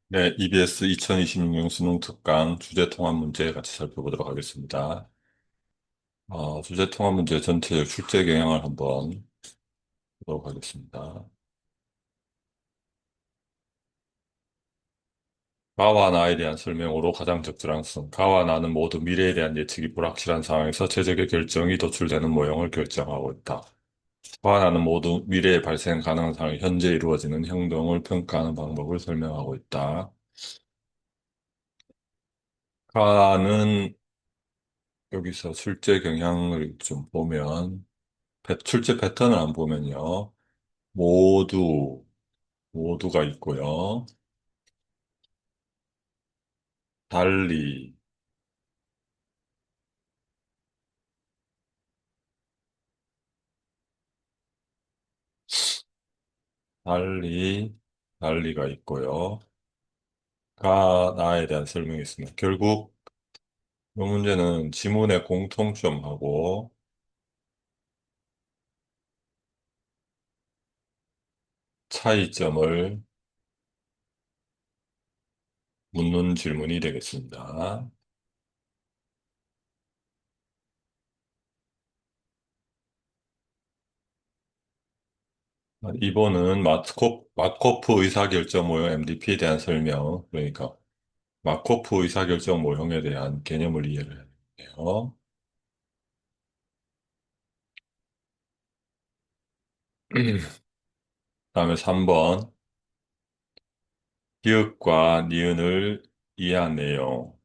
네, EBS 2026년 수능 특강 주제 통합 문제 같이 살펴보도록 하겠습니다. 주제 통합 문제 전체적 출제 경향을 한번 보도록 하겠습니다. 가와 나에 대한 설명으로 가장 적절한 수. 가와 나는 모두 미래에 대한 예측이 불확실한 상황에서 최적의 결정이 도출되는 모형을 결정하고 있다. 가와 나는 모두 미래에 발생 가능한 상황, 현재 이루어지는 행동을 평가하는 방법을 설명하고 있다. 가는 여기서 출제 경향을 좀 보면 출제 패턴을 안 보면요. 모두, 모두가 있고요. 달리, 달리, 달리가 있고요. 가, 나에 대한 설명이 있습니다. 결국 이 문제는 지문의 공통점하고 차이점을 묻는 질문이 되겠습니다. 이번은 마코프 의사결정 모형 MDP에 대한 설명, 그러니까 마코프 의사결정 모형에 대한 개념을 이해를 해요. 다음에 3번. 기읍과 니은을 이해한 내용.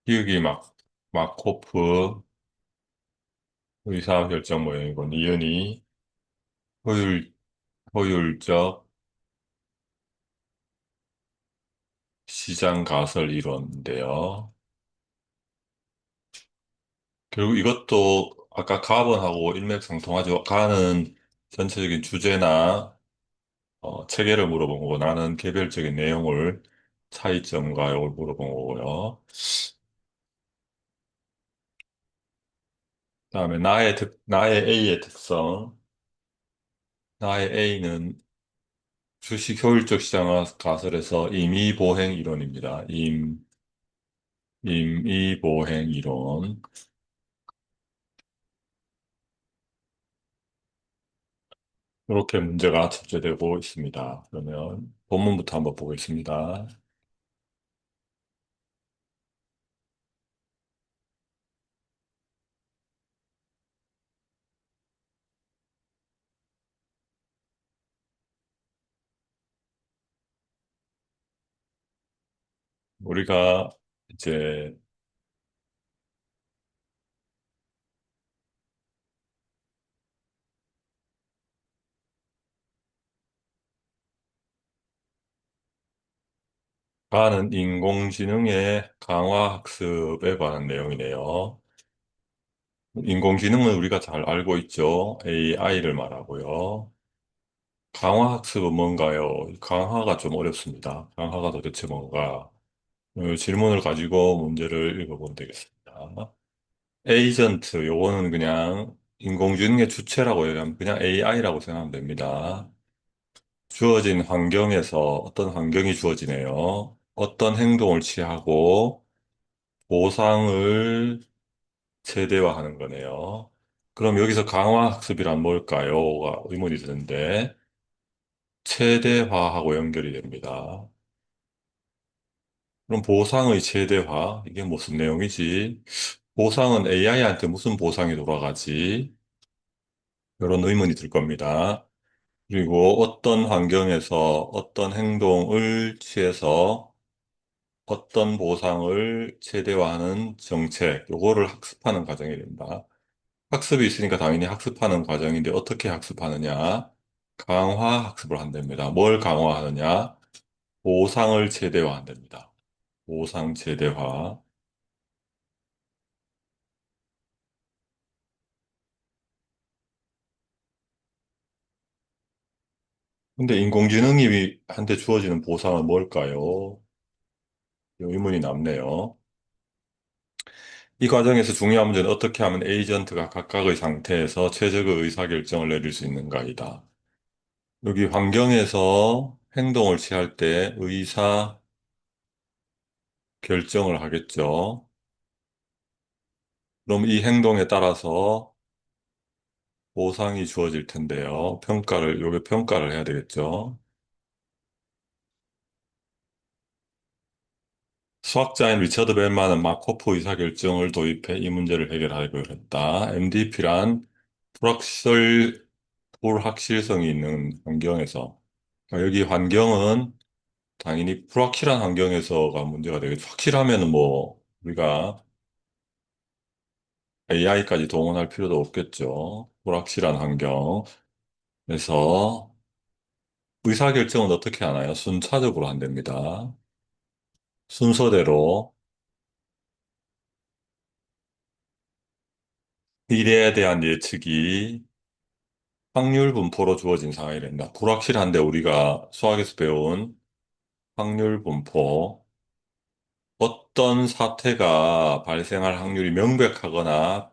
기읍이 마코프 의사결정 모형이고, 니은이 효율, 효율적 시장 가설 이론인데요. 결국 이것도 아까 가번하고 일맥상통하죠. 가는 전체적인 주제나 체계를 물어본 거고, 나는 개별적인 내용을 차이점과 이걸 물어본 거고요. 그다음에 나의 A의 특성. 나의 A는 주식 효율적 시장 가설에서 임의보행 이론입니다. 임의보행 이론. 이렇게 문제가 출제되고 있습니다. 그러면 본문부터 한번 보겠습니다. 우리가 이제 가는 인공지능의 강화 학습에 관한 내용이네요. 인공지능은 우리가 잘 알고 있죠. AI를 말하고요. 강화 학습은 뭔가요? 강화가 좀 어렵습니다. 강화가 도대체 뭔가? 질문을 가지고 문제를 읽어보면 되겠습니다. 에이전트, 요거는 그냥 인공지능의 주체라고 얘기하면 그냥 AI라고 생각하면 됩니다. 주어진 환경에서 어떤 환경이 주어지네요. 어떤 행동을 취하고 보상을 최대화하는 거네요. 그럼 여기서 강화학습이란 뭘까요?가 의문이 드는데 최대화하고 연결이 됩니다. 그럼 보상의 최대화, 이게 무슨 내용이지? 보상은 AI한테 무슨 보상이 돌아가지? 이런 의문이 들 겁니다. 그리고 어떤 환경에서 어떤 행동을 취해서 어떤 보상을 최대화하는 정책, 요거를 학습하는 과정이 된다. 학습이 있으니까 당연히 학습하는 과정인데 어떻게 학습하느냐? 강화 학습을 한답니다. 뭘 강화하느냐? 보상을 최대화한답니다. 보상 최대화. 근데 인공지능이 한테 주어지는 보상은 뭘까요? 의문이 남네요. 이 과정에서 중요한 문제는 어떻게 하면 에이전트가 각각의 상태에서 최적의 의사결정을 내릴 수 있는가이다. 여기 환경에서 행동을 취할 때 의사 결정을 하겠죠. 그럼 이 행동에 따라서 보상이 주어질 텐데요. 요게 평가를 해야 되겠죠. 수학자인 리처드 벨만은 마코프 의사결정을 도입해 이 문제를 해결하려고 했다. MDP란 불확실성이 있는 환경에서. 그러니까 여기 환경은 당연히 불확실한 환경에서가 문제가 되겠죠. 확실하면은 뭐, 우리가 AI까지 동원할 필요도 없겠죠. 불확실한 환경. 그래서 의사결정은 어떻게 하나요? 순차적으로 한답니다. 순서대로 미래에 대한 예측이 확률 분포로 주어진 상황이 된다. 불확실한데 우리가 수학에서 배운 확률 분포, 어떤 사태가 발생할 확률이 명백하거나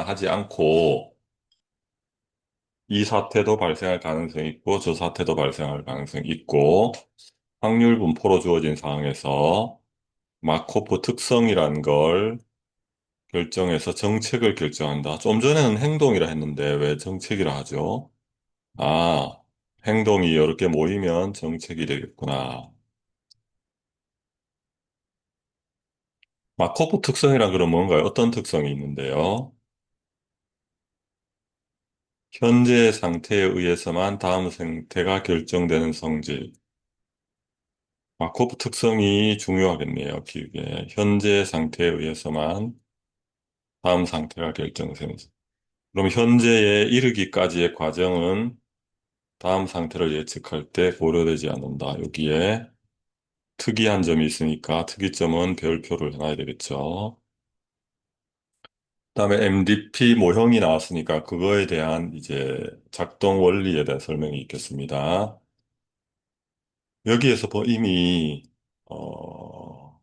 하지 않고 이 사태도 발생할 가능성이 있고 저 사태도 발생할 가능성이 있고 확률 분포로 주어진 상황에서 마코프 특성이란 걸 결정해서 정책을 결정한다. 좀 전에는 행동이라 했는데 왜 정책이라 하죠? 아, 행동이 여러 개 모이면 정책이 되겠구나. 마코프 특성이란 그럼 뭔가요? 어떤 특성이 있는데요? 현재 상태에 의해서만 다음 상태가 결정되는 성질. 마코프 특성이 중요하겠네요, 기억에. 현재 상태에 의해서만 다음 상태가 결정되는. 그럼 현재에 이르기까지의 과정은 다음 상태를 예측할 때 고려되지 않는다. 여기에 특이한 점이 있으니까 특이점은 별표를 해놔야 되겠죠. 그다음에 MDP 모형이 나왔으니까 그거에 대한 이제 작동 원리에 대한 설명이 있겠습니다. 여기에서 이미 어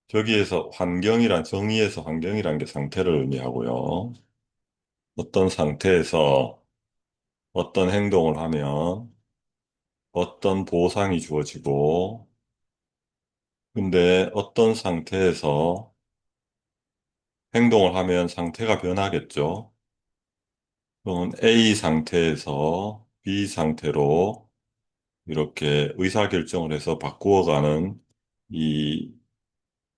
저기에서 정의에서 환경이란 게 상태를 의미하고요. 어떤 상태에서 어떤 행동을 하면 어떤 보상이 주어지고 근데 어떤 상태에서 행동을 하면 상태가 변하겠죠. 그러면 A 상태에서 B 상태로 이렇게 의사결정을 해서 바꾸어가는 이게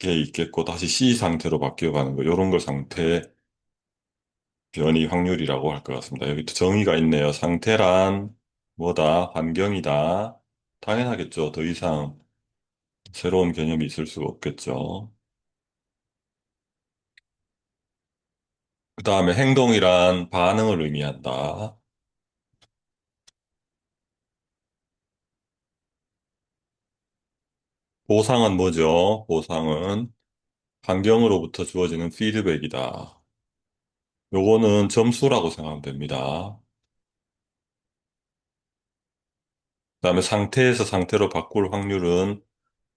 있겠고 다시 C 상태로 바뀌어가는 거 이런 걸 상태 변이 확률이라고 할 것 같습니다. 여기 또 정의가 있네요. 상태란 뭐다? 환경이다. 당연하겠죠. 더 이상 새로운 개념이 있을 수가 없겠죠. 그 다음에 행동이란 반응을 의미한다. 보상은 뭐죠? 보상은 환경으로부터 주어지는 피드백이다. 요거는 점수라고 생각하면 됩니다. 그다음에 상태에서 상태로 바꿀 확률은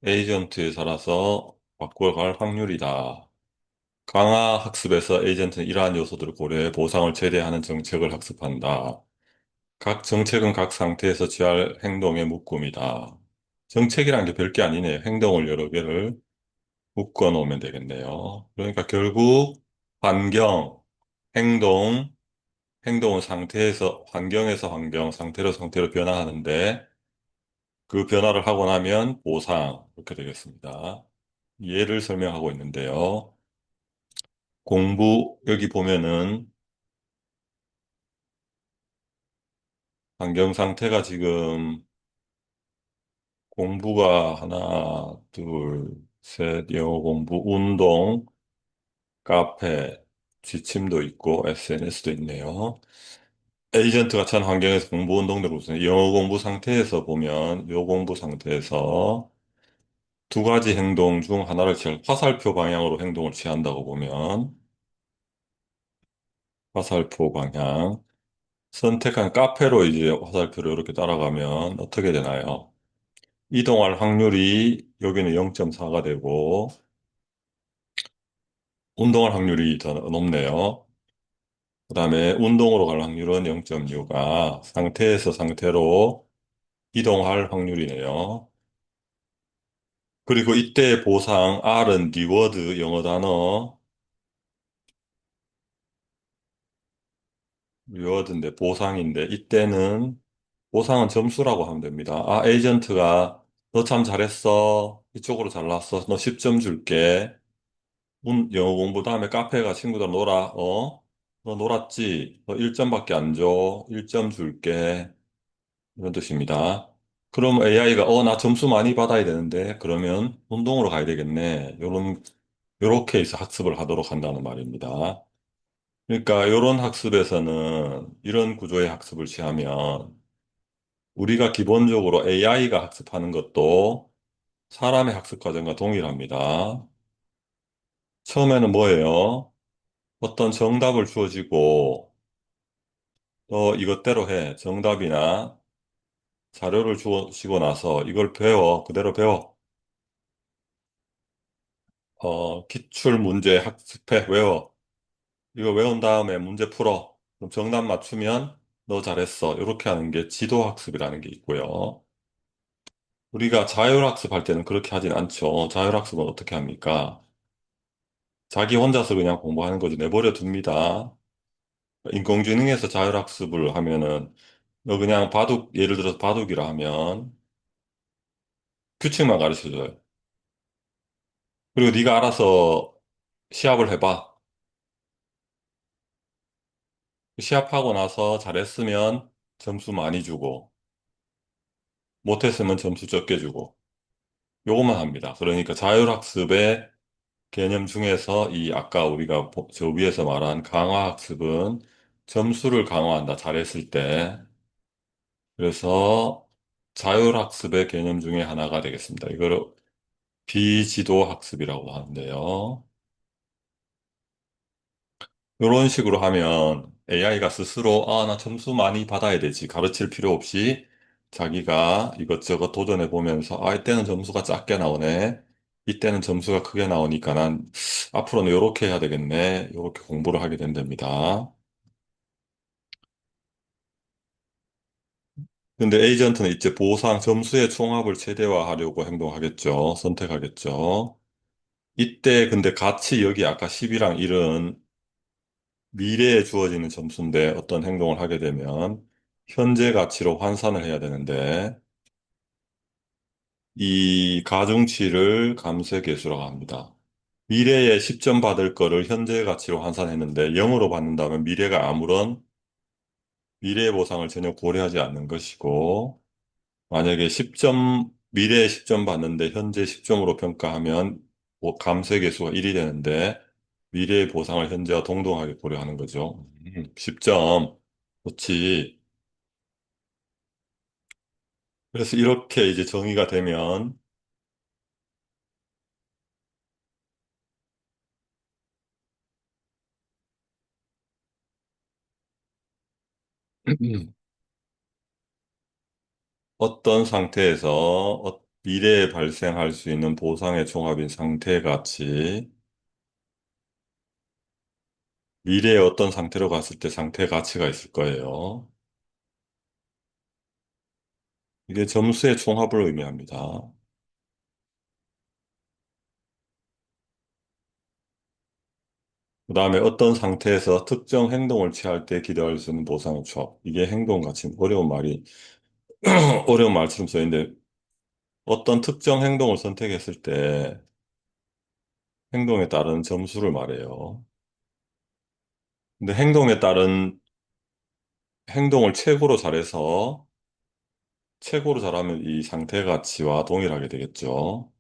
에이전트에 따라서 바꿔갈 확률이다. 강화 학습에서 에이전트는 이러한 요소들을 고려해 보상을 최대화하는 정책을 학습한다. 각 정책은 각 상태에서 취할 행동의 묶음이다. 정책이란 게 별게 아니네요. 행동을 여러 개를 묶어 놓으면 되겠네요. 그러니까 결국 환경, 행동, 행동은 환경에서 상태로 상태로 변화하는데 그 변화를 하고 나면 보상, 이렇게 되겠습니다. 예를 설명하고 있는데요. 여기 보면은 환경 상태가 지금 공부가 하나, 둘, 셋, 영어 공부, 운동, 카페, 지침도 있고 SNS도 있네요. 에이전트가 처한 환경에서 공부 운동들을 우선 영어 공부 상태에서 보면 요 공부 상태에서 두 가지 행동 중 하나를 화살표 방향으로 행동을 취한다고 보면 화살표 방향 선택한 카페로 이제 화살표를 이렇게 따라가면 어떻게 되나요? 이동할 확률이 여기는 0.4가 되고, 운동할 확률이 더 높네요. 그 다음에 운동으로 갈 확률은 0.6가 상태에서 상태로 이동할 확률이네요. 그리고 이때 보상 R은 리워드 영어 단어 리워드인데 보상인데 이때는 보상은 점수라고 하면 됩니다. 아, 에이전트가 너 참 잘했어. 이쪽으로 잘났어. 너 10점 줄게. 영어 공부 다음에 카페 가 친구들 놀아. 어? 너 놀았지? 너 1점밖에 안 줘. 1점 줄게. 이런 뜻입니다. 그럼 AI가 나 점수 많이 받아야 되는데 그러면 운동으로 가야 되겠네. 요렇게 해서 학습을 하도록 한다는 말입니다. 그러니까 이런 학습에서는 이런 구조의 학습을 취하면 우리가 기본적으로 AI가 학습하는 것도 사람의 학습 과정과 동일합니다. 처음에는 뭐예요? 어떤 정답을 주어지고 또 이것대로 해. 정답이나 자료를 주어지고 나서 이걸 배워. 그대로 배워. 기출 문제 학습해. 외워. 이거 외운 다음에 문제 풀어. 그럼 정답 맞추면 너 잘했어. 이렇게 하는 게 지도학습이라는 게 있고요. 우리가 자율학습 할 때는 그렇게 하진 않죠. 자율학습은 어떻게 합니까? 자기 혼자서 그냥 공부하는 거지 내버려 둡니다. 인공지능에서 자율학습을 하면은 너 그냥 바둑, 예를 들어서 바둑이라 하면 규칙만 가르쳐줘요. 그리고 네가 알아서 시합을 해봐. 시합하고 나서 잘했으면 점수 많이 주고 못했으면 점수 적게 주고 요것만 합니다. 그러니까 자율학습의 개념 중에서 이 아까 우리가 저 위에서 말한 강화학습은 점수를 강화한다. 잘했을 때. 그래서 자율학습의 개념 중에 하나가 되겠습니다. 이걸 비지도학습이라고 하는데요. 이런 식으로 하면 AI가 스스로 나 점수 많이 받아야 되지. 가르칠 필요 없이 자기가 이것저것 도전해 보면서 이때는 점수가 작게 나오네. 이때는 점수가 크게 나오니까 난 앞으로는 이렇게 해야 되겠네. 이렇게 공부를 하게 된답니다. 근데 에이전트는 이제 보상 점수의 총합을 최대화하려고 행동하겠죠. 선택하겠죠. 이때 근데 같이 여기 아까 10이랑 1은 미래에 주어지는 점수인데 어떤 행동을 하게 되면 현재 가치로 환산을 해야 되는데 이 가중치를 감쇄계수라고 합니다. 미래에 10점 받을 거를 현재 가치로 환산했는데 0으로 받는다면 미래가 아무런 미래의 보상을 전혀 고려하지 않는 것이고 만약에 10점 미래에 10점 받는데 현재 10점으로 평가하면 감쇄계수가 1이 되는데 미래의 보상을 현재와 동등하게 고려하는 거죠. 10점. 그렇지. 그래서 이렇게 이제 정의가 되면 어떤 상태에서 미래에 발생할 수 있는 보상의 종합인 상태 가치, 미래에 어떤 상태로 갔을 때 상태 가치가 있을 거예요. 이게 점수의 총합을 의미합니다. 그 다음에 어떤 상태에서 특정 행동을 취할 때 기대할 수 있는 보상의 조합. 이게 행동 가치, 어려운 말이, 어려운 말처럼 써있는데, 어떤 특정 행동을 선택했을 때 행동에 따른 점수를 말해요. 근데 행동에 따른 행동을 최고로 잘하면 이 상태 가치와 동일하게 되겠죠.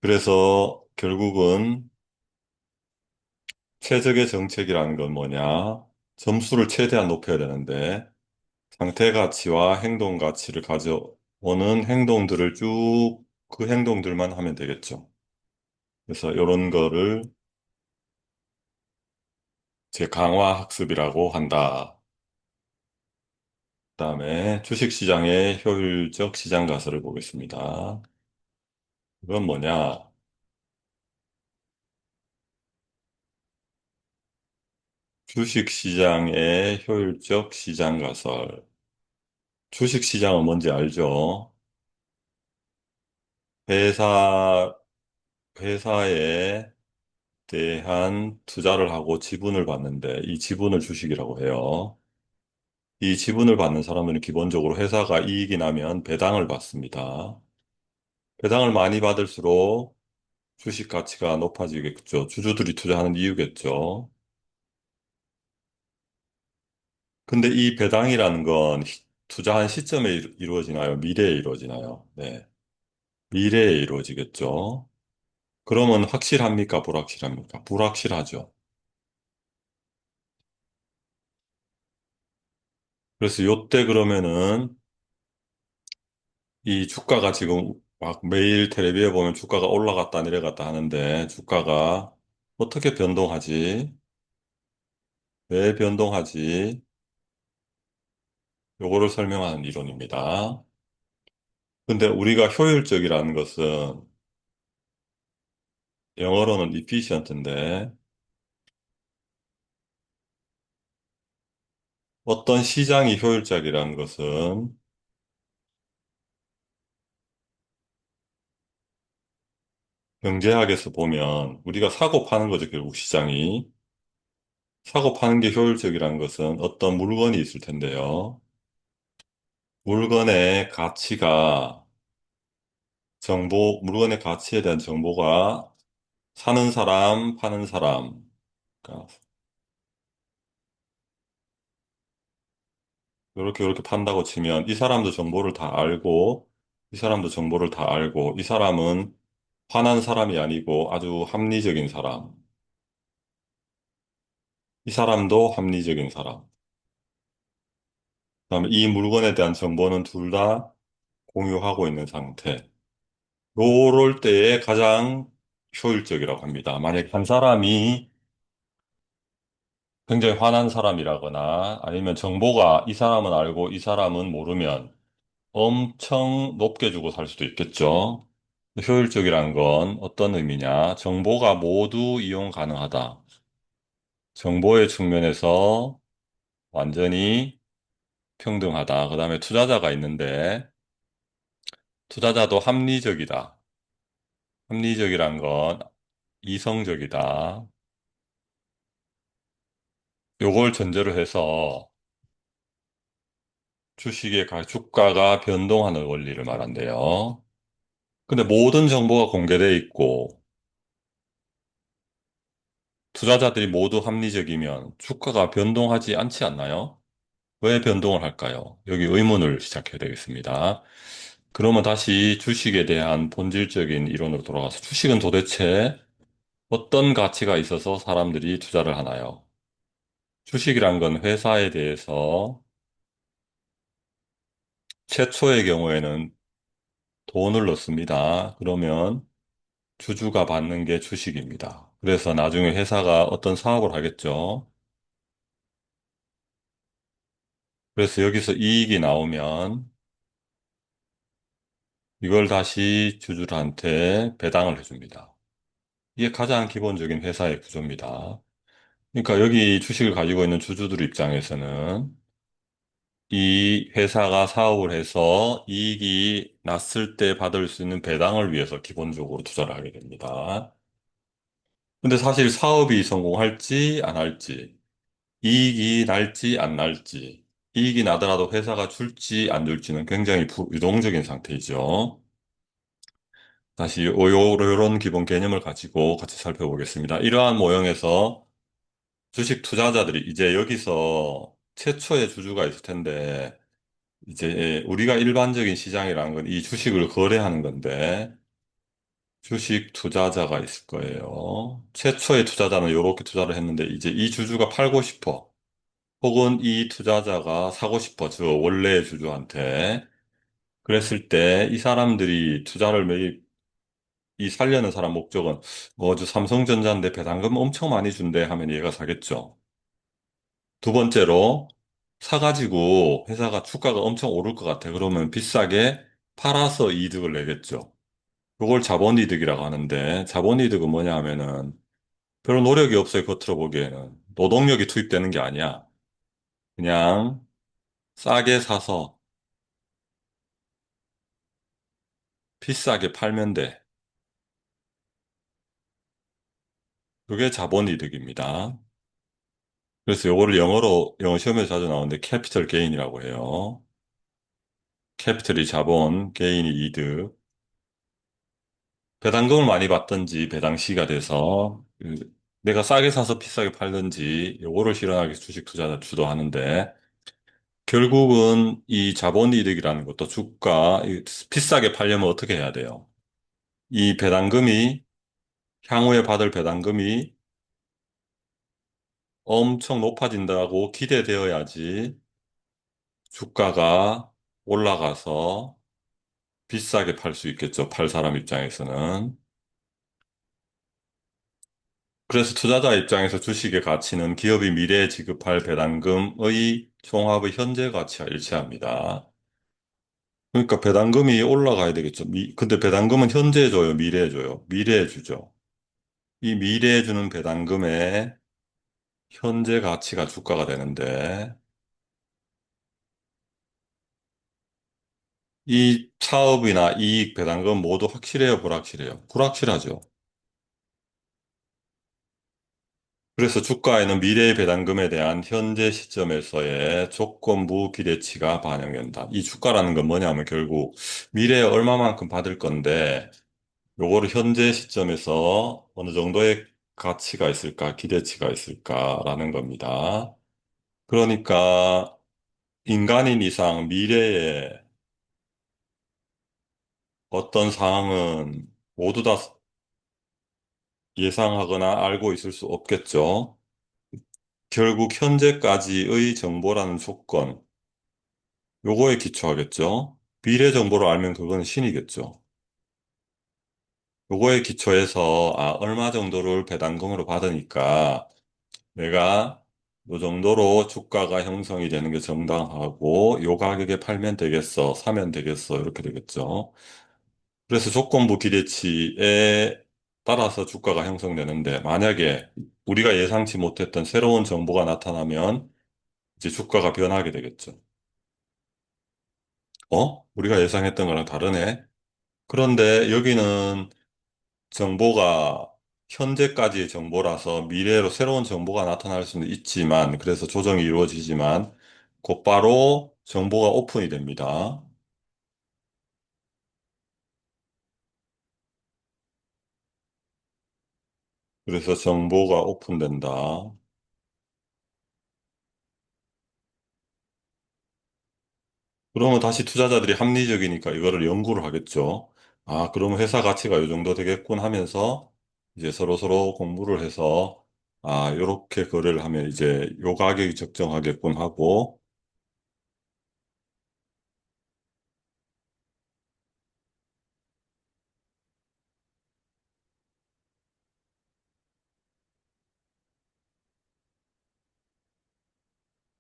그래서 결국은 최적의 정책이라는 건 뭐냐? 점수를 최대한 높여야 되는데 상태 가치와 행동 가치를 가져오는 행동들을 쭉 그 행동들만 하면 되겠죠. 그래서 이런 거를 제 강화 학습이라고 한다. 그다음에 주식시장의 효율적 시장 가설을 보겠습니다. 이건 뭐냐? 주식시장의 효율적 시장 가설. 주식시장은 뭔지 알죠? 회사, 회사에 대한 투자를 하고 지분을 받는데 이 지분을 주식이라고 해요. 이 지분을 받는 사람들은 기본적으로 회사가 이익이 나면 배당을 받습니다. 배당을 많이 받을수록 주식 가치가 높아지겠죠. 주주들이 투자하는 이유겠죠. 근데 이 배당이라는 건 투자한 시점에 이루어지나요? 미래에 이루어지나요? 네. 미래에 이루어지겠죠. 그러면 확실합니까? 불확실합니까? 불확실하죠. 그래서 요때 그러면은 이 주가가 지금 막 매일 텔레비에 보면 주가가 올라갔다 내려갔다 하는데 주가가 어떻게 변동하지? 왜 변동하지? 요거를 설명하는 이론입니다. 근데 우리가 효율적이라는 것은 영어로는 efficient인데 어떤 시장이 효율적이라는 것은 경제학에서 보면 우리가 사고 파는 거죠, 결국 시장이. 사고 파는 게 효율적이라는 것은 어떤 물건이 있을 텐데요. 물건의 가치가 물건의 가치에 대한 정보가 사는 사람, 파는 사람, 그러니까 이렇게 판다고 치면 이 사람도 정보를 다 알고 이 사람도 정보를 다 알고 이 사람은 화난 사람이 아니고 아주 합리적인 사람. 이 사람도 합리적인 사람. 그다음에 이 물건에 대한 정보는 둘 다 공유하고 있는 상태. 요럴 때에 가장 효율적이라고 합니다. 만약 한 사람이 굉장히 화난 사람이라거나 아니면 정보가 이 사람은 알고 이 사람은 모르면 엄청 높게 주고 살 수도 있겠죠. 효율적이란 건 어떤 의미냐? 정보가 모두 이용 가능하다. 정보의 측면에서 완전히 평등하다. 그 다음에 투자자가 있는데 투자자도 합리적이다. 합리적이란 건 이성적이다. 요걸 전제로 해서 주가가 변동하는 원리를 말한대요. 근데 모든 정보가 공개돼 있고 투자자들이 모두 합리적이면 주가가 변동하지 않지 않나요? 왜 변동을 할까요? 여기 의문을 시작해야 되겠습니다. 그러면 다시 주식에 대한 본질적인 이론으로 돌아가서 주식은 도대체 어떤 가치가 있어서 사람들이 투자를 하나요? 주식이란 건 회사에 대해서 최초의 경우에는 돈을 넣습니다. 그러면 주주가 받는 게 주식입니다. 그래서 나중에 회사가 어떤 사업을 하겠죠. 그래서 여기서 이익이 나오면 이걸 다시 주주들한테 배당을 해줍니다. 이게 가장 기본적인 회사의 구조입니다. 그러니까 여기 주식을 가지고 있는 주주들 입장에서는 이 회사가 사업을 해서 이익이 났을 때 받을 수 있는 배당을 위해서 기본적으로 투자를 하게 됩니다. 근데 사실 사업이 성공할지 안 할지, 이익이 날지 안 날지, 이익이 나더라도 회사가 줄지 안 줄지는 굉장히 유동적인 상태이죠. 다시 요런 기본 개념을 가지고 같이 살펴보겠습니다. 이러한 모형에서 주식 투자자들이 이제 여기서 최초의 주주가 있을 텐데, 이제 우리가 일반적인 시장이라는 건 이 주식을 거래하는 건데, 주식 투자자가 있을 거예요. 최초의 투자자는 이렇게 투자를 했는데, 이제 이 주주가 팔고 싶어. 혹은 이 투자자가 사고 싶어. 저 원래의 주주한테. 그랬을 때 이 사람들이 투자를 이 살려는 사람 목적은 저 삼성전자인데 배당금 엄청 많이 준대 하면 얘가 사겠죠. 두 번째로, 사가지고 회사가 주가가 엄청 오를 것 같아. 그러면 비싸게 팔아서 이득을 내겠죠. 그걸 자본이득이라고 하는데, 자본이득은 뭐냐 하면은, 별 노력이 없어요, 겉으로 보기에는. 노동력이 투입되는 게 아니야. 그냥 싸게 사서 비싸게 팔면 돼. 그게 자본이득입니다. 그래서 요거를 영어로, 영어 시험에 자주 나오는데, 캐피털 게인이라고 해요. 캐피털이 자본, 게인이 이득. 배당금을 많이 받든지 배당시가 돼서 내가 싸게 사서 비싸게 팔든지 요거를 실현하기 위해서 주식 투자자 주도하는데 결국은 이 자본이득이라는 것도 주가 비싸게 팔려면 어떻게 해야 돼요? 이 배당금이 향후에 받을 배당금이 엄청 높아진다고 기대되어야지 주가가 올라가서 비싸게 팔 수 있겠죠. 팔 사람 입장에서는. 그래서 투자자 입장에서 주식의 가치는 기업이 미래에 지급할 배당금의 총합의 현재 가치와 일치합니다. 그러니까 배당금이 올라가야 되겠죠. 근데 배당금은 현재 줘요, 미래에 줘요? 미래에 주죠. 이 미래에 주는 배당금의 현재 가치가 주가가 되는데, 이 사업이나 이익, 배당금 모두 확실해요, 불확실해요? 불확실하죠. 그래서 주가에는 미래의 배당금에 대한 현재 시점에서의 조건부 기대치가 반영된다. 이 주가라는 건 뭐냐면 결국 미래에 얼마만큼 받을 건데 요거를 현재 시점에서 어느 정도의 가치가 있을까, 기대치가 있을까라는 겁니다. 그러니까 인간인 이상 미래에 어떤 상황은 모두 다 예상하거나 알고 있을 수 없겠죠. 결국 현재까지의 정보라는 조건, 요거에 기초하겠죠. 미래 정보를 알면 그건 신이겠죠. 요거에 기초해서 얼마 정도를 배당금으로 받으니까 내가 요 정도로 주가가 형성이 되는 게 정당하고 요 가격에 팔면 되겠어, 사면 되겠어 이렇게 되겠죠. 그래서 조건부 기대치에 따라서 주가가 형성되는데 만약에 우리가 예상치 못했던 새로운 정보가 나타나면 이제 주가가 변하게 되겠죠. 우리가 예상했던 거랑 다르네. 그런데 여기는 정보가 현재까지의 정보라서 미래로 새로운 정보가 나타날 수는 있지만, 그래서 조정이 이루어지지만, 곧바로 정보가 오픈이 됩니다. 그래서 정보가 오픈된다. 그러면 다시 투자자들이 합리적이니까 이거를 연구를 하겠죠. 그러면 회사 가치가 이 정도 되겠군 하면서 이제 서로서로 공부를 해서 요렇게 거래를 하면 이제 요 가격이 적정하겠군 하고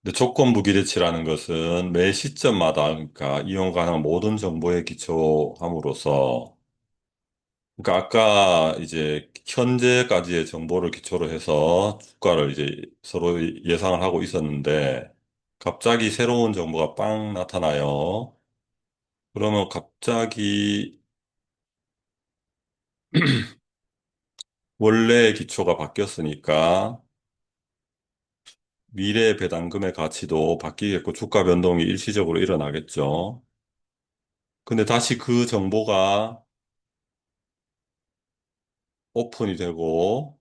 근데 조건부 기대치라는 것은 매 시점마다 그러니까 이용 가능한 모든 정보에 기초함으로써 그러니까 아까 이제 현재까지의 정보를 기초로 해서 주가를 이제 서로 예상을 하고 있었는데 갑자기 새로운 정보가 빵 나타나요. 그러면 갑자기 원래의 기초가 바뀌었으니까 미래 배당금의 가치도 바뀌겠고 주가 변동이 일시적으로 일어나겠죠. 근데 다시 그 정보가 오픈이 되고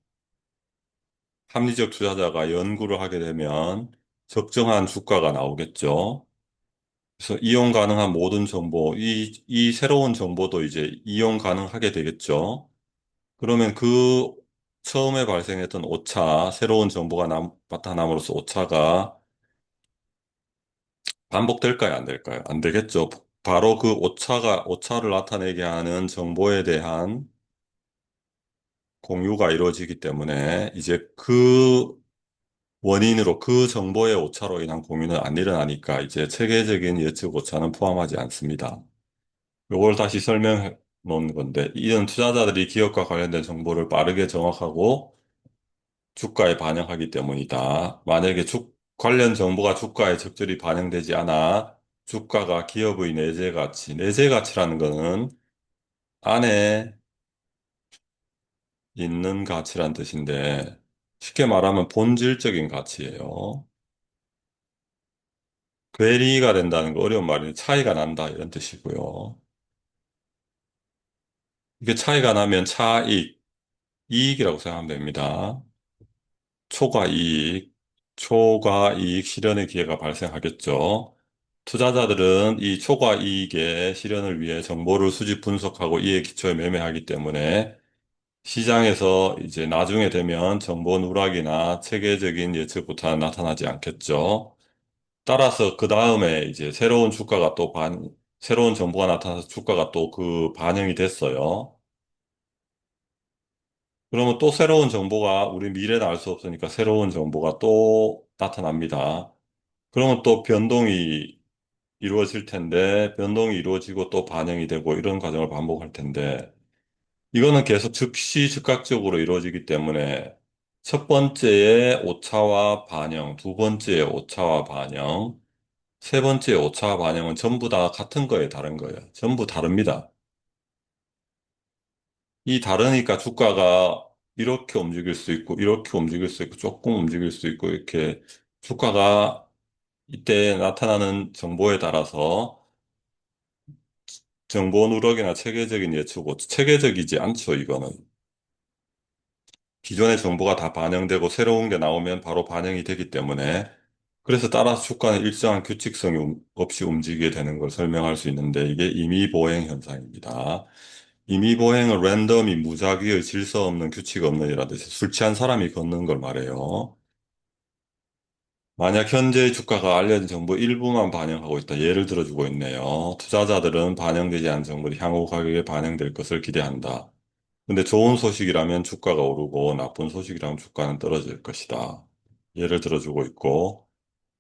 합리적 투자자가 연구를 하게 되면 적정한 주가가 나오겠죠. 그래서 이용 가능한 모든 정보, 이 새로운 정보도 이제 이용 가능하게 되겠죠. 그러면 그 처음에 발생했던 오차, 새로운 정보가 나타남으로써 오차가 반복될까요? 안 될까요? 안 되겠죠. 바로 그 오차를 나타내게 하는 정보에 대한 공유가 이루어지기 때문에 이제 그 원인으로 그 정보의 오차로 인한 공유는 안 일어나니까 이제 체계적인 예측 오차는 포함하지 않습니다. 요걸 다시 설명해 놓은 건데, 이런 투자자들이 기업과 관련된 정보를 빠르게 정확하고 주가에 반영하기 때문이다. 만약에 관련 정보가 주가에 적절히 반영되지 않아 주가가 기업의 내재 가치라는 거는 안에 있는 가치란 뜻인데, 쉽게 말하면 본질적인 가치예요. 괴리가 된다는 거 어려운 말인데 차이가 난다 이런 뜻이고요. 이게 차이가 나면 이익이라고 생각하면 됩니다. 초과이익, 초과이익 실현의 기회가 발생하겠죠. 투자자들은 이 초과이익의 실현을 위해 정보를 수집 분석하고 이에 기초에 매매하기 때문에 시장에서 이제 나중에 되면 정보 누락이나 체계적인 예측부터 나타나지 않겠죠. 따라서 그 다음에 이제 새로운 정보가 나타나서 주가가 또 그 반영이 됐어요. 그러면 또 새로운 정보가 우리 미래는 알 수 없으니까 새로운 정보가 또 나타납니다. 그러면 또 변동이 이루어질 텐데 변동이 이루어지고 또 반영이 되고 이런 과정을 반복할 텐데 이거는 계속 즉시 즉각적으로 이루어지기 때문에 첫 번째의 오차와 반영, 두 번째의 오차와 반영, 세 번째의 오차와 반영은 전부 다 같은 거예요, 다른 거예요. 전부 다릅니다. 이 다르니까 주가가 이렇게 움직일 수 있고, 이렇게 움직일 수 있고, 조금 움직일 수 있고, 이렇게 주가가 이때 나타나는 정보에 따라서 정보 누락이나 체계적인 체계적이지 않죠, 이거는. 기존의 정보가 다 반영되고 새로운 게 나오면 바로 반영이 되기 때문에 그래서 따라서 주가는 일정한 규칙성이 없이 움직이게 되는 걸 설명할 수 있는데 이게 임의보행 현상입니다. 임의보행은 랜덤이 무작위의 질서 없는 규칙 없는 이라는 뜻이 술 취한 사람이 걷는 걸 말해요. 만약 현재의 주가가 알려진 정보 일부만 반영하고 있다. 예를 들어주고 있네요. 투자자들은 반영되지 않은 정보를 향후 가격에 반영될 것을 기대한다. 근데 좋은 소식이라면 주가가 오르고 나쁜 소식이라면 주가는 떨어질 것이다. 예를 들어주고 있고,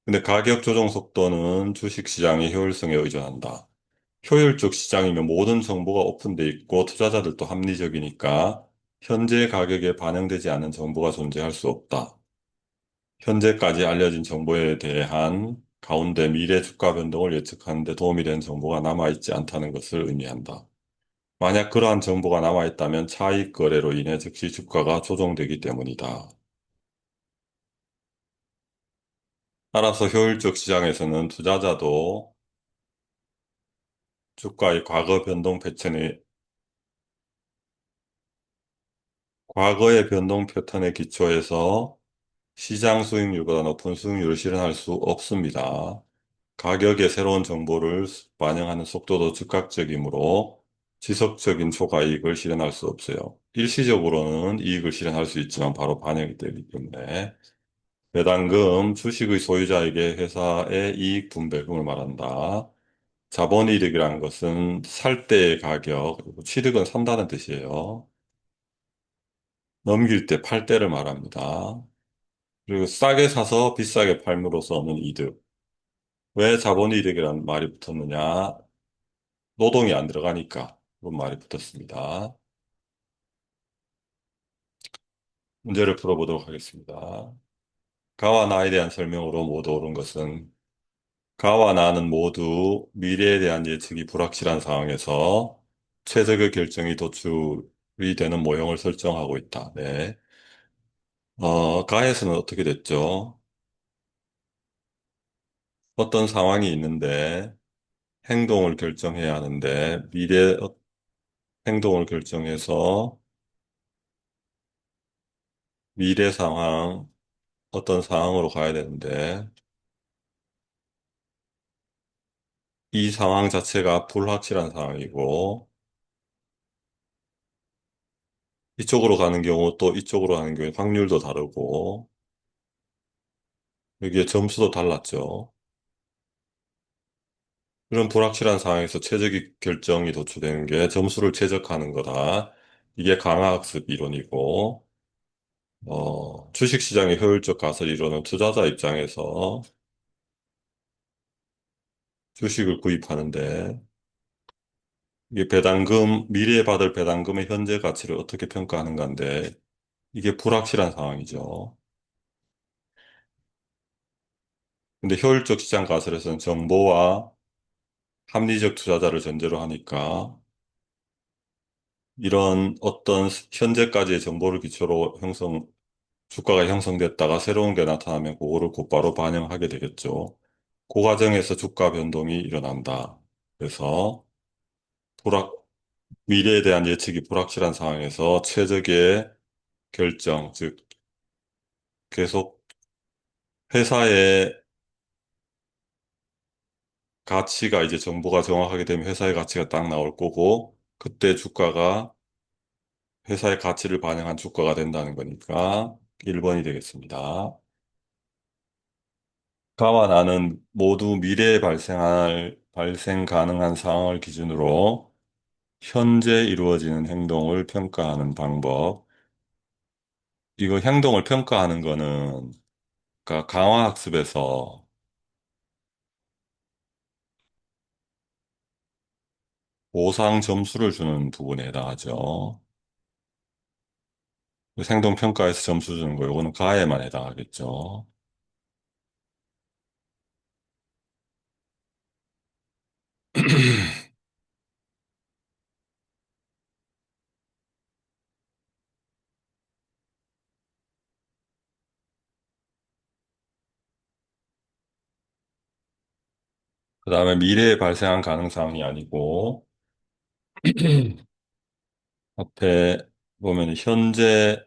근데 가격 조정 속도는 주식 시장의 효율성에 의존한다. 효율적 시장이면 모든 정보가 오픈돼 있고 투자자들도 합리적이니까 현재 가격에 반영되지 않은 정보가 존재할 수 없다. 현재까지 알려진 정보에 대한 가운데 미래 주가 변동을 예측하는 데 도움이 되는 정보가 남아있지 않다는 것을 의미한다. 만약 그러한 정보가 남아있다면 차익 거래로 인해 즉시 주가가 조정되기 때문이다. 따라서 효율적 시장에서는 투자자도 주가의 과거의 변동 패턴에 기초해서 시장 수익률보다 높은 수익률을 실현할 수 없습니다. 가격의 새로운 정보를 반영하는 속도도 즉각적이므로 지속적인 초과이익을 실현할 수 없어요. 일시적으로는 이익을 실현할 수 있지만 바로 반영이 되기 때문에 배당금, 주식의 소유자에게 회사의 이익 분배금을 말한다. 자본이득이라는 것은 살 때의 가격, 그리고 취득은 산다는 뜻이에요. 넘길 때 팔 때를 말합니다. 그리고 싸게 사서 비싸게 팔므로써 얻는 이득. 왜 자본이득이라는 말이 붙었느냐? 노동이 안 들어가니까 그런 말이 붙었습니다. 문제를 풀어보도록 하겠습니다. 가와 나에 대한 설명으로 모두 옳은 것은 가와 나는 모두 미래에 대한 예측이 불확실한 상황에서 최적의 결정이 도출이 되는 모형을 설정하고 있다. 네. 가에서는 어떻게 됐죠? 어떤 상황이 있는데 행동을 결정해야 하는데 행동을 결정해서 미래 상황, 어떤 상황으로 가야 되는데 이 상황 자체가 불확실한 상황이고 이쪽으로 가는 경우 또 이쪽으로 가는 경우 확률도 다르고 여기에 점수도 달랐죠. 이런 불확실한 상황에서 최적의 결정이 도출되는 게 점수를 최적화하는 거다. 이게 강화학습 이론이고 주식시장의 효율적 가설을 이루는 투자자 입장에서 주식을 구입하는데 이게 배당금, 미래에 받을 배당금의 현재 가치를 어떻게 평가하는 건데 이게 불확실한 상황이죠. 근데 효율적 시장 가설에서는 정보와 합리적 투자자를 전제로 하니까 이런 어떤 현재까지의 정보를 기초로 주가가 형성됐다가 새로운 게 나타나면 그거를 곧바로 반영하게 되겠죠. 그 과정에서 주가 변동이 일어난다. 그래서 불확, 미래에 대한 예측이 불확실한 상황에서 최적의 결정, 즉 계속 회사의 가치가 이제 정보가 정확하게 되면 회사의 가치가 딱 나올 거고 그때 주가가 회사의 가치를 반영한 주가가 된다는 거니까 1번이 되겠습니다. 가와 나는 모두 미래에 발생 가능한 상황을 기준으로 현재 이루어지는 행동을 평가하는 방법. 이거 행동을 평가하는 거는, 그러니까 강화학습에서 보상 점수를 주는 부분에 해당하죠. 행동 평가에서 점수 주는 거, 이거는 가에만 해당하겠죠. 그 다음에 미래에 발생한 가능성이 아니고, 앞에 보면 현재의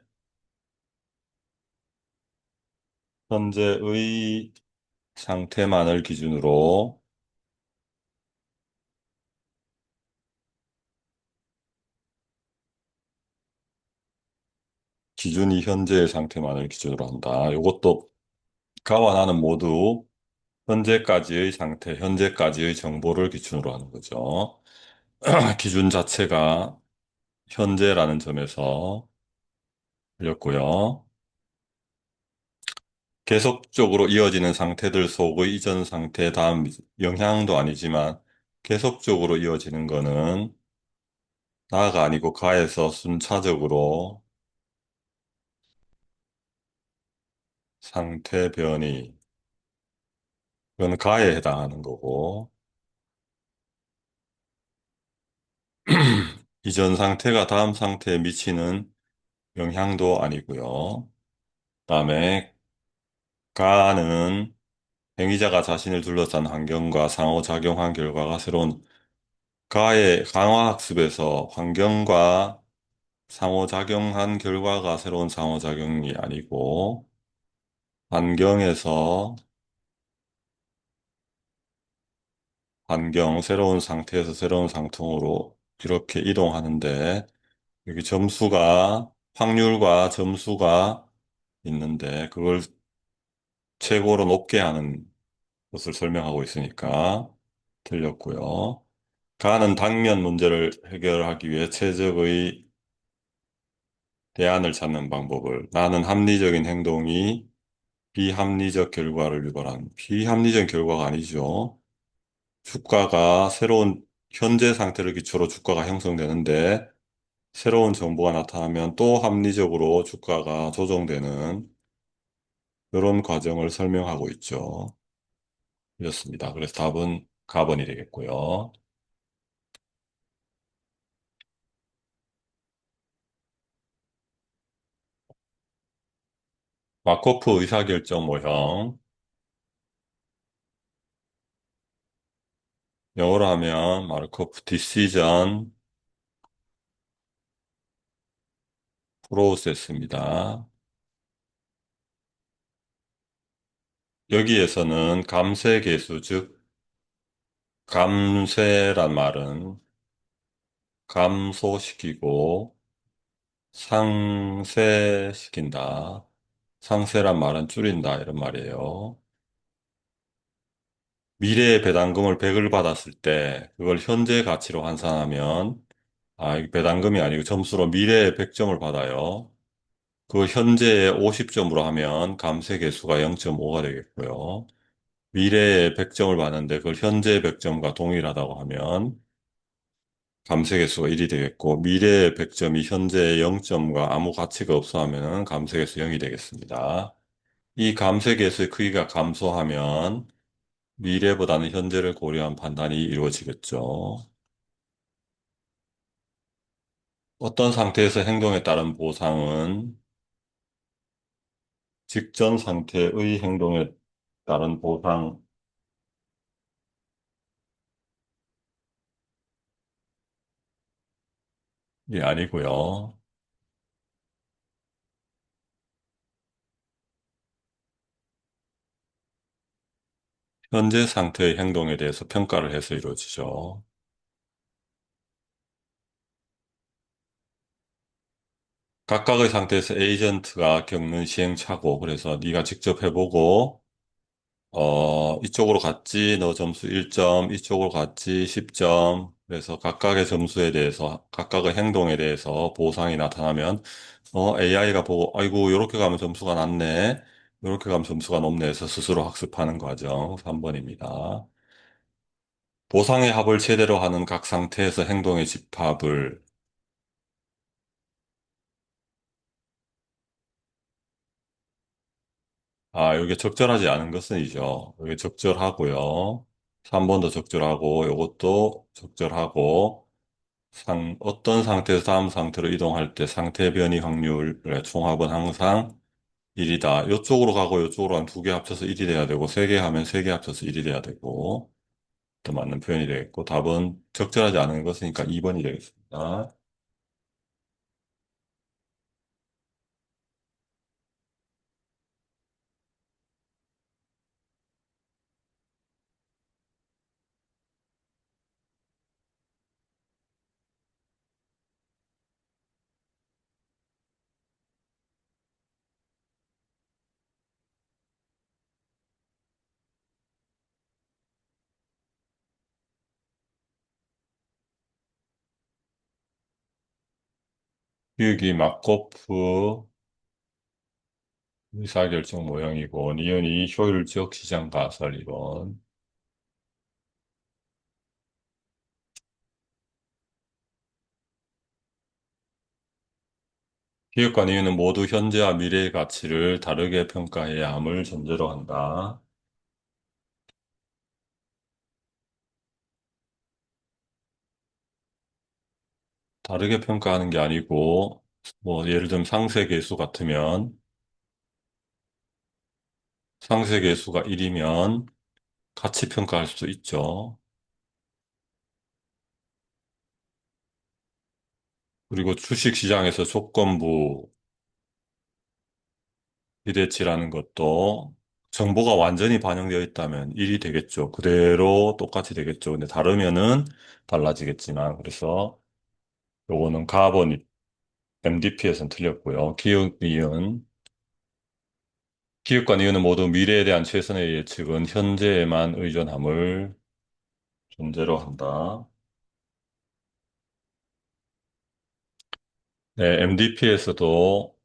상태만을 기준으로 기준이 현재의 상태만을 기준으로 한다. 이것도 가와 나는 모두 현재까지의 상태, 현재까지의 정보를 기준으로 하는 거죠. 기준 자체가 현재라는 점에서 틀렸고요. 계속적으로 이어지는 상태들 속의 이전 상태, 다음 영향도 아니지만 계속적으로 이어지는 거는 나가 아니고 가에서 순차적으로 상태 변이, 그건 가에 해당하는 거고, 이전 상태가 다음 상태에 미치는 영향도 아니고요. 그다음에 가는 행위자가 자신을 둘러싼 환경과 상호작용한 결과가 새로운 가의 강화학습에서 환경과 상호작용한 결과가 새로운 상호작용이 아니고 환경에서 새로운 상태에서 새로운 상태로 이렇게 이동하는데 여기 확률과 점수가 있는데 그걸 최고로 높게 하는 것을 설명하고 있으니까 틀렸고요. 가는 당면 문제를 해결하기 위해 최적의 대안을 찾는 방법을 나는 합리적인 행동이 비합리적 결과를 유발한 비합리적 결과가 아니죠. 주가가 새로운 현재 상태를 기초로 주가가 형성되는데 새로운 정보가 나타나면 또 합리적으로 주가가 조정되는 이런 과정을 설명하고 있죠. 이렇습니다. 그래서 답은 가번이 되겠고요. 마코프 의사결정 모형, 영어로 하면 마르코프 디시전 프로세스입니다. 여기에서는 감쇄계수, 즉 감쇄란 말은 감소시키고 상쇄시킨다. 상쇄란 말은 줄인다 이런 말이에요. 미래의 배당금을 100을 받았을 때 그걸 현재 가치로 환산하면 이게 배당금이 아니고 점수로 미래의 100점을 받아요. 그 현재의 50점으로 하면 감세 계수가 0.5가 되겠고요. 미래에 100점을 받는데 그걸 현재 100점과 동일하다고 하면 감세 계수가 1이 되겠고 미래의 100점이 현재의 0점과 아무 가치가 없어 하면 감세 계수 0이 되겠습니다. 이 감세 계수의 크기가 감소하면 미래보다는 현재를 고려한 판단이 이루어지겠죠. 어떤 상태에서 행동에 따른 보상은 직전 상태의 행동에 따른 보상이 아니고요. 현재 상태의 행동에 대해서 평가를 해서 이루어지죠. 각각의 상태에서 에이전트가 겪는 시행착오, 그래서 네가 직접 해보고 이쪽으로 갔지, 너 점수 1점, 이쪽으로 갔지, 10점. 그래서 각각의 점수에 대해서, 각각의 행동에 대해서 보상이 나타나면, AI가 보고, 아이고, 요렇게 가면 점수가 낮네. 요렇게 가면 점수가 높네 해서 스스로 학습하는 과정 3번입니다. 보상의 합을 최대로 하는 각 상태에서 행동의 집합을, 이게 적절하지 않은 것은이죠. 이게 적절하고요. 3번도 적절하고, 요것도 적절하고, 어떤 상태에서 다음 상태로 이동할 때 상태 변이 확률의 총합은 항상 1이다. 이쪽으로 가고 이쪽으로 한 두 개 합쳐서 1이 돼야 되고, 세 개 하면 세 개 합쳐서 1이 돼야 되고, 더 맞는 표현이 되겠고, 답은 적절하지 않은 것이니까 2번이 되겠습니다. 휴익이 마코프 의사결정 모형이고, 니은이 효율적 시장 가설 이론. 기획과 니은은 모두 현재와 미래의 가치를 다르게 평가해야 함을 전제로 한다. 다르게 평가하는 게 아니고, 뭐, 예를 들면 상세 계수 같으면, 상세 계수가 1이면 같이 평가할 수 있죠. 그리고 주식 시장에서 조건부 기대치라는 것도 정보가 완전히 반영되어 있다면 1이 되겠죠. 그대로 똑같이 되겠죠. 근데 다르면은 달라지겠지만, 그래서 요거는 가버니 MDP에서는 틀렸고요. 기획과 니은은 모두 미래에 대한 최선의 예측은 현재에만 의존함을 전제로 한다. 네, MDP에서도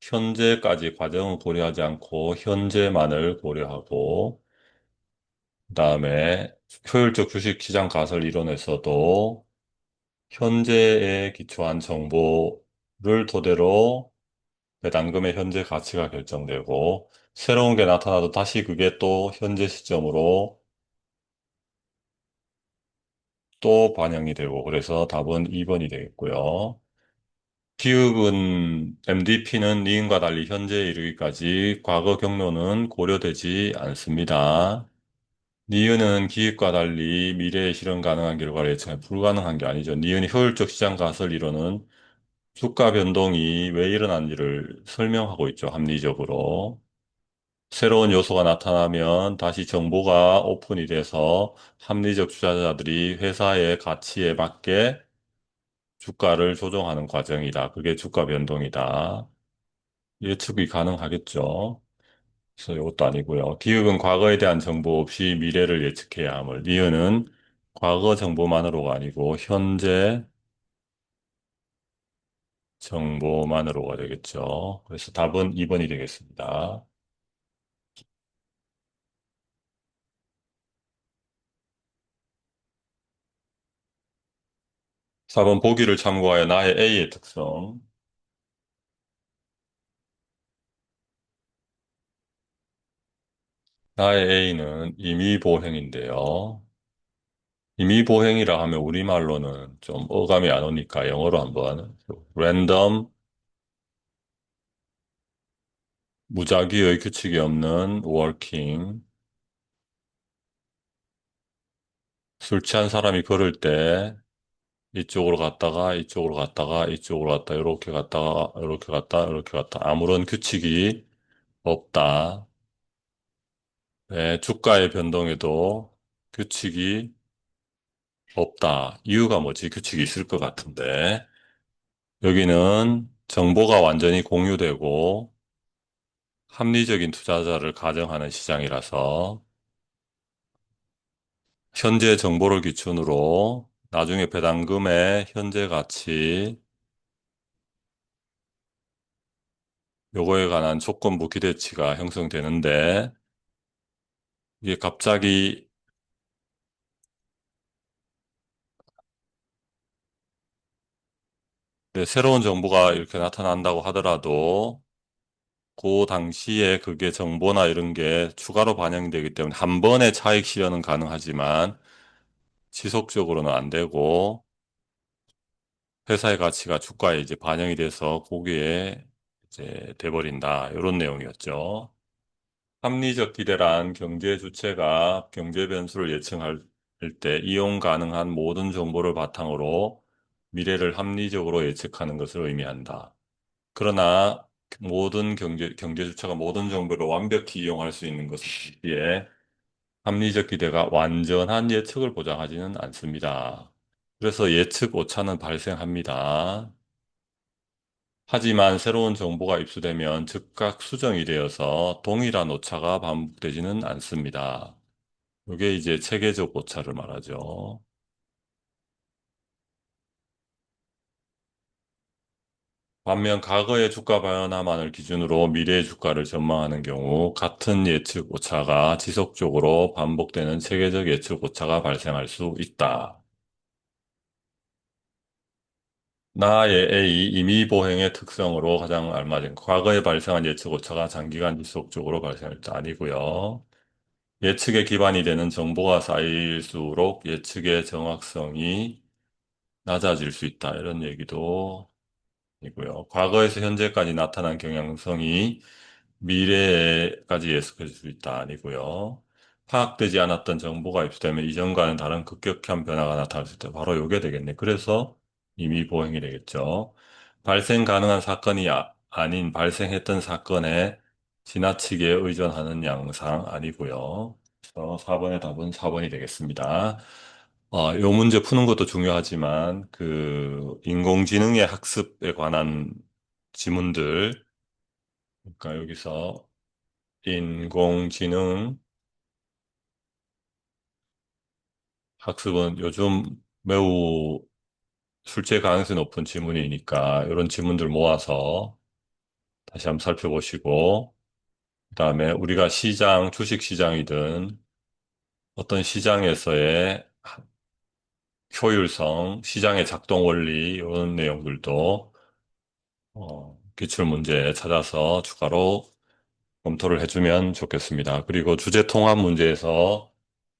현재까지 과정을 고려하지 않고 현재만을 고려하고, 그다음에 효율적 주식시장 가설 이론에서도 현재에 기초한 정보를 토대로 배당금의 현재 가치가 결정되고, 새로운 게 나타나도 다시 그게 또 현재 시점으로 또 반영이 되고, 그래서 답은 2번이 되겠고요. 기업은 MDP는 니은과 달리 현재에 이르기까지 과거 경로는 고려되지 않습니다. 니은은 기획과 달리 미래에 실현 가능한 결과를 예측하기 불가능한 게 아니죠. 니은이 효율적 시장 가설 이론은 주가 변동이 왜 일어난지를 설명하고 있죠. 합리적으로. 새로운 요소가 나타나면 다시 정보가 오픈이 돼서 합리적 투자자들이 회사의 가치에 맞게 주가를 조정하는 과정이다. 그게 주가 변동이다. 예측이 가능하겠죠. 그래서 이것도 아니고요. 기억은 과거에 대한 정보 없이 미래를 예측해야 함을. 니은은 과거 정보만으로가 아니고 현재 정보만으로가 되겠죠. 그래서 답은 2번이 되겠습니다. 4번 보기를 참고하여 나의 A의 특성. 나의 A는 임의보행인데요. 임의보행이라 하면 우리말로는 좀 어감이 안 오니까 영어로 한번 random, 무작위의 규칙이 없는 working, 술 취한 사람이 걸을 때 이쪽으로 갔다가 이쪽으로 갔다가 이쪽으로 갔다 이렇게 갔다가 이렇게 갔다 이렇게 갔다 아무런 규칙이 없다. 네, 주가의 변동에도 규칙이 없다. 이유가 뭐지? 규칙이 있을 것 같은데 여기는 정보가 완전히 공유되고 합리적인 투자자를 가정하는 시장이라서 현재 정보를 기준으로 나중에 배당금의 현재 가치 요거에 관한 조건부 기대치가 형성되는데 이게 갑자기 새로운 정보가 이렇게 나타난다고 하더라도 그 당시에 그게 정보나 이런 게 추가로 반영이 되기 때문에 한 번에 차익 실현은 가능하지만 지속적으로는 안 되고 회사의 가치가 주가에 이제 반영이 돼서 거기에 이제 돼버린다. 이런 내용이었죠. 합리적 기대란 경제 주체가 경제 변수를 예측할 때 이용 가능한 모든 정보를 바탕으로 미래를 합리적으로 예측하는 것을 의미한다. 그러나 모든 경제 주체가 모든 정보를 완벽히 이용할 수 있는 것은 이에 합리적 기대가 완전한 예측을 보장하지는 않습니다. 그래서 예측 오차는 발생합니다. 하지만 새로운 정보가 입수되면 즉각 수정이 되어서 동일한 오차가 반복되지는 않습니다. 이게 이제 체계적 오차를 말하죠. 반면 과거의 주가 변화만을 기준으로 미래의 주가를 전망하는 경우 같은 예측 오차가 지속적으로 반복되는 체계적 예측 오차가 발생할 수 있다. 나의 A, 임의보행의 특성으로 가장 알맞은 과거에 발생한 예측 오차가 장기간 지속적으로 발생할 때 아니고요. 예측에 기반이 되는 정보가 쌓일수록 예측의 정확성이 낮아질 수 있다. 이런 얘기도 이고요. 과거에서 현재까지 나타난 경향성이 미래에까지 예측할 수 있다. 아니고요. 파악되지 않았던 정보가 입수되면 이전과는 다른 급격한 변화가 나타날 수 있다. 바로 이게 되겠네. 그래서 이미 보행이 되겠죠. 발생 가능한 사건이 아닌 발생했던 사건에 지나치게 의존하는 양상 아니고요. 그래서 4번의 답은 4번이 되겠습니다. 요 문제 푸는 것도 중요하지만 그 인공지능의 학습에 관한 지문들, 그러니까 여기서 인공지능 학습은 요즘 매우 출제 가능성이 높은 지문이니까 이런 지문들 모아서 다시 한번 살펴보시고 그다음에 우리가 시장, 주식 시장이든 어떤 시장에서의 효율성, 시장의 작동 원리 이런 내용들도 기출 문제 찾아서 추가로 검토를 해주면 좋겠습니다. 그리고 주제 통합 문제에서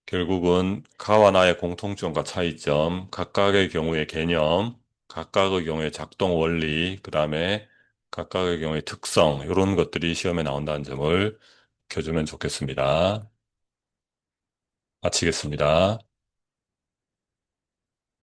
결국은 가와 나의 공통점과 차이점, 각각의 경우의 개념, 각각의 경우의 작동 원리, 그 다음에 각각의 경우의 특성, 이런 것들이 시험에 나온다는 점을 켜주면 좋겠습니다. 마치겠습니다.